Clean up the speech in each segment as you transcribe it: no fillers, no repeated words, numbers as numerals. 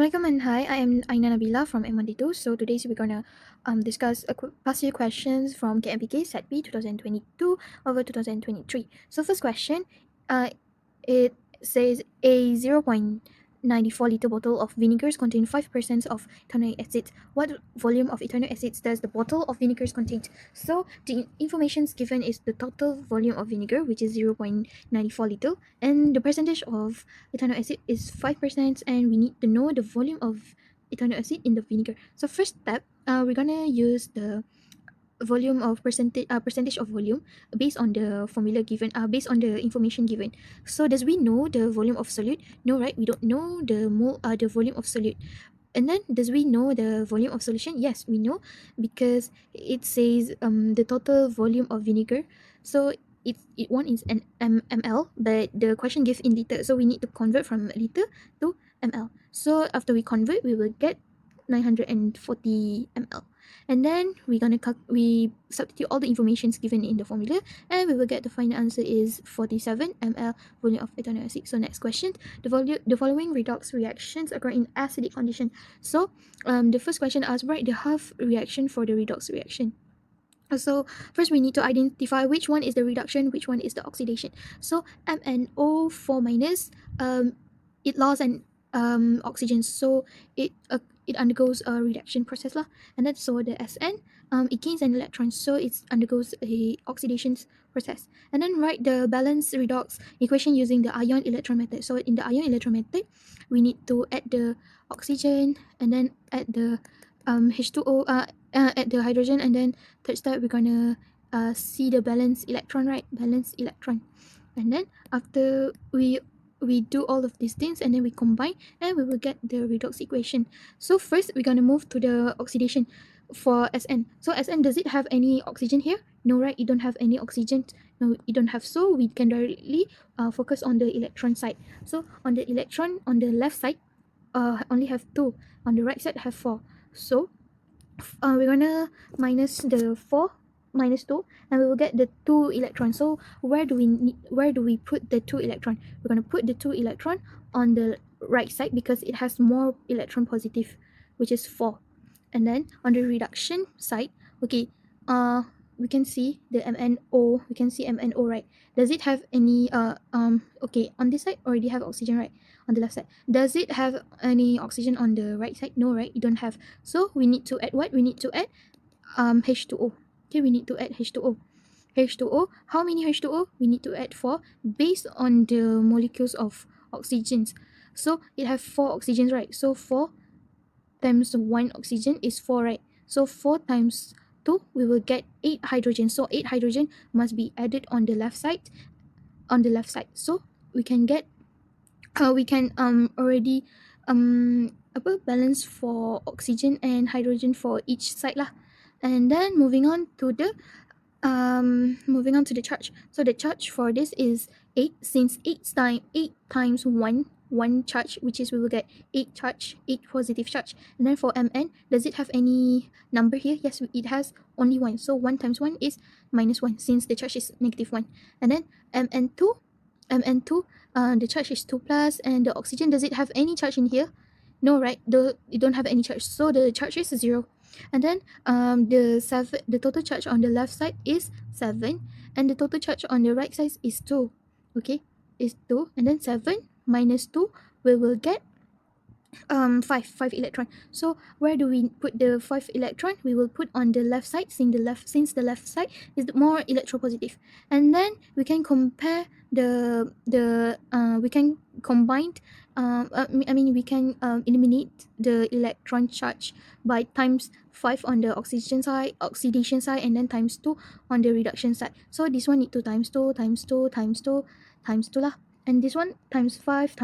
Assalamualaikum and hi, I am Ainaa Nabilah from M1D2. So today we're gonna discuss past year questions from KMPK Set B 2022 over 2023. So first question, it says a 0.94 liter bottle of vinegars contain 5% of ethanoic acid. What volume of ethanoic acids does the bottle of vinegars contain? So the information given is the total volume of vinegar, which is 0.94 liter, and the percentage of ethanoic acid is 5%, and we need to know the volume of ethanoic acid in the vinegar. So first step, we're gonna use the volume of percentage of volume based on the formula given, based on the information given. So does we know the volume of solute? No, right? We don't know the volume of solute. And then does we know the volume of solution? Yes, we know, because it says the total volume of vinegar. So it one is an ml, but the question gives in liter, so we need to convert from liter to ml. So after we convert, we will get 940 ml, and then we substitute all the informations given in the formula, and we will get the final answer is 47 ml volume of ethanoic acid. So next question, the following redox reactions occur in acidic condition. So the first question asks, write the half reaction for the redox reaction. So first we need to identify which one is the reduction, which one is the oxidation. So MnO4 minus, it lost an oxygen, so it undergoes a reduction process lah. And then so the Sn, it gains an electron, so it undergoes a oxidation process. And then write the balance redox equation using the ion electron method. So in the ion electron method, we need to add the oxygen and then add the H2O, add the hydrogen, and then third step we're gonna see the balance electron, right? Balance electron. And then after we do all of these things, and then we combine, and we will get the redox equation. So first we're gonna move to the oxidation for Sn. So Sn, does it have any oxygen here? No, right? You don't have any oxygen. No, you don't have. So we can directly focus on the electron side. So on the electron on the left side, only have 2. On the right side have 4. So we're gonna minus the 4 minus 2, and we will get the 2 electrons. So where do we put the 2 electron? We're gonna put the 2 electron on the right side because it has more electron positive, which is 4. And then on the reduction side, okay, we can see the MnO. We can see MnO, right? Does it have any okay, on this side already have oxygen, right? On the left side, does it have any oxygen on the right side? No, right? You don't have. So we need to add what? We need to add H2O. Okay, we need to add H2O. H2O. How many H2O? We need to add 4 based on the molecules of oxygens. So it have 4 oxygens, right? So 4 times 1 oxygen is 4, right? So 4 times 2, we will get 8 hydrogen. So 8 hydrogen must be added on the left side. On the left side. So we can get we can already balance for oxygen and hydrogen for each side lah. And then moving on to the charge. So the charge for this is 8, since 8 times 1 charge, which is we will get 8 charge, 8 positive charge. And then for Mn, does it have any number here? Yes, it has only 1. So 1 times 1 is minus 1, since the charge is negative 1. And then Mn2, the charge is 2 plus, and the oxygen, does it have any charge in here? No, right? You don't have any charge, so the charge is 0. And then the total charge on the left side is 7, and the total charge on the right side is 2. Okay, is 2, and then 7 minus 2, we will get 5 electron. So where do we put the 5 electron? We will put on the left side, since the left side is more electropositive. And then we can compare we can combine we can eliminate the electron charge by times 5 on the oxidation side, and then times 2 on the reduction side. So this one need to times 2 lah, and this one times 5,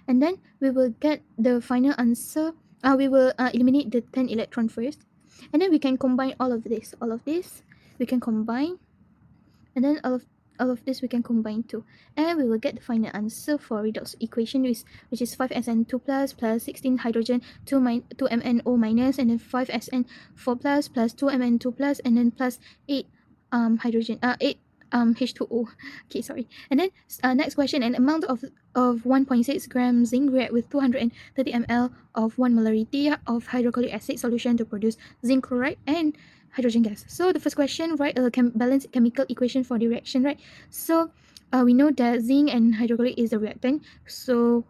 and then we will get the final answer. We will eliminate the 10 electron first, and then we can combine all of this we can combine, and then all of this we can combine too, and we will get the final answer for redox equation, which is 5Sn2 plus 16 hydrogen, 2 MnO minus, and then 5Sn4 plus 2 Mn2 plus, and then plus 8 hydrogen, 8 H2O. Okay, sorry. And then next question, an amount of 1.6 gram zinc react with 230 ml of 1 molarity of hydrochloric acid solution to produce zinc chloride and hydrogen gas. So the first question, write a balanced chemical equation for the reaction, right? So we know that zinc and hydrochloric is the reactant. So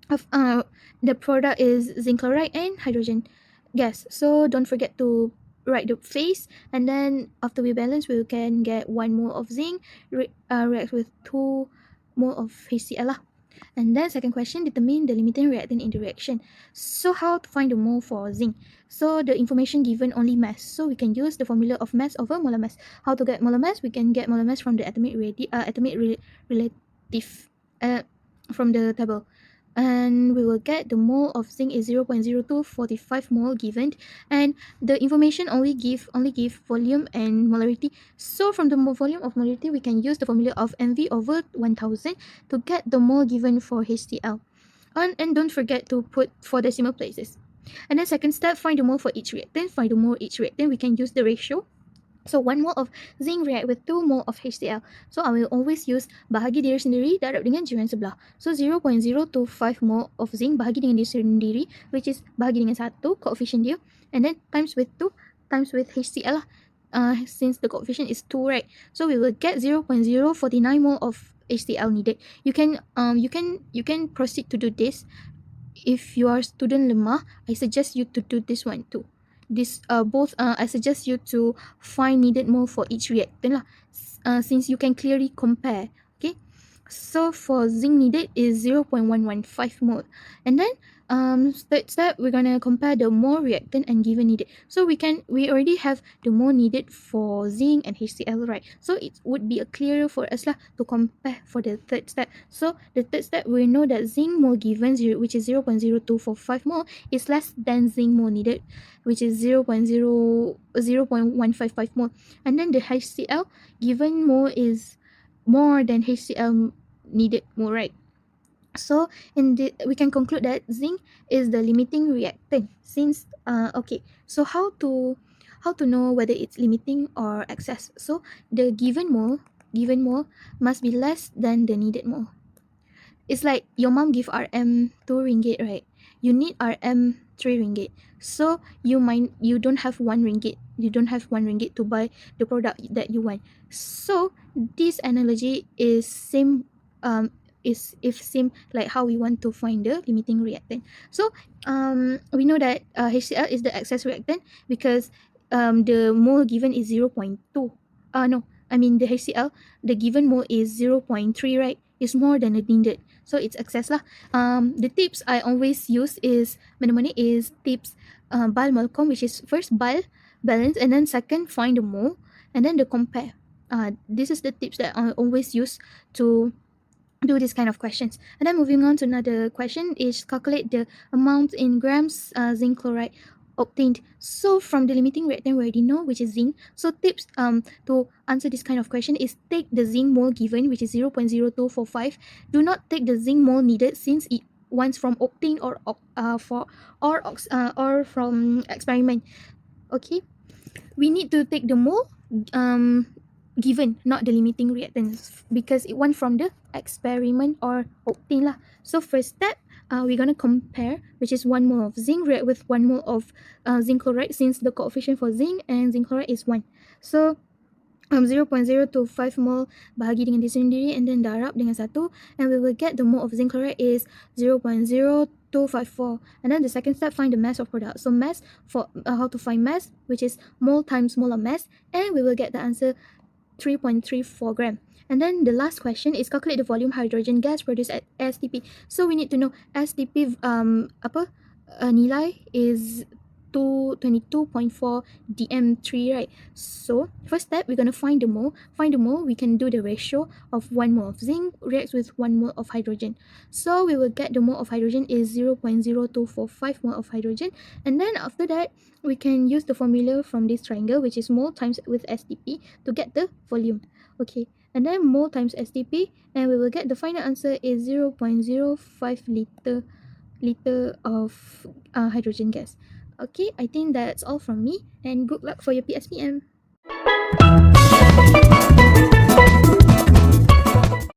the product is zinc chloride and hydrogen gas. So don't forget to write the phase, and then after we balance, we can get 1 mole of zinc reacts with 2 mole of HCl lah. And then second question, determine the limiting reactant in the reaction. So how to find the mole for zinc? So the information given only mass, so we can use the formula of mass over molar mass. How to get molar mass? We can get molar mass from the atomic relative from the table, and we will get the mole of zinc is 0.0245 mole given, and the information only give volume and molarity. So from the volume of molarity, we can use the formula of mv over 1000 to get the mole given for HCl. And don't forget to put 4 decimal places. And then second step, find the mole for each reactant. Find the mole each reactant, we can use the ratio. So 1 mole of zinc react with 2 mole of HCl. So I will always use bahagi diri sendiri darab dengan jiran sebelah. So 0.025 mole of zinc bahagi dengan diri sendiri, which is bahagi dengan 1 coefficient dia, and then times with 2 times with HCl lah. Since the coefficient is 2, right? So we will get 0.049 mole of HCl needed. You can proceed to do this. If you are student lemah, I suggest you to do this one too. This I suggest you to find needed mole for each reactant lah, since you can clearly compare. Okay, so for zinc needed is 0.115 mole, and then third step, we're gonna compare the mole reactant and given needed. So we already have the mole needed for zinc and HCl, right? So it would be a clearer for us lah to compare for the third step. So the third step, we know that zinc mole given, which is 0.0245 mole, is less than zinc mole needed, which is 0.155 mole, and then the HCl given mole is more than HCl needed mole, right? So we can conclude that zinc is the limiting reactant. Since okay, so how to know whether it's limiting or excess? So the given mole must be less than the needed mole. It's like your mom give RM 2 ringgit, right? You need RM 3 ringgit. So you don't have 1 ringgit. You don't have 1 ringgit to buy the product that you want. So this analogy is same like how we want to find the limiting reactant. So we know that HCl is the excess reactant because the mole given is 0.2. No, I mean the HCl, the given mole is 0.3, right? It's more than the needed, so it's excess lah. The tips I always use is mana-mana is tips BAL Malcolm, which is first BAL balance, and then second find the mole, and then the compare. This is the tips that I always use to do this kind of questions. And then moving on to another question is calculate the amount in grams zinc chloride obtained. So from the limiting reactant we already know, which is zinc. So tips to answer this kind of question is take the zinc mole given, which is 0.0245. Do not take the zinc mole needed since it wants from obtained or from experiment. Okay, we need to take the mole given, not the limiting reactants, because it went from the experiment or obtain lah. So first step, we're gonna compare, which is 1 mole of zinc react with 1 mole of zinc chloride, since the coefficient for zinc and zinc chloride is 1. So 0.025 mole bahagi dengan diri sendiri and then darab dengan 1, and we will get the mole of zinc chloride is 0.0254. And then the second step, find the mass of product. So mass for how to find mass, which is mole times molar mass, and we will get the answer 3.34 gram. And then the last question is calculate the volume hydrogen gas produced at STP. So we need to know STP nilai is 22.4 dm3, right? So first step, we're gonna find the mole. We can do the ratio of 1 mole of zinc reacts with 1 mole of hydrogen. So we will get the mole of hydrogen is 0.0245 mole of hydrogen, and then after that we can use the formula from this triangle, which is mole times with STP, to get the volume. Okay, and then mole times STP, and we will get the final answer is 0.05 liter of hydrogen gas. Okay, I think that's all from me, and good luck for your PSPM.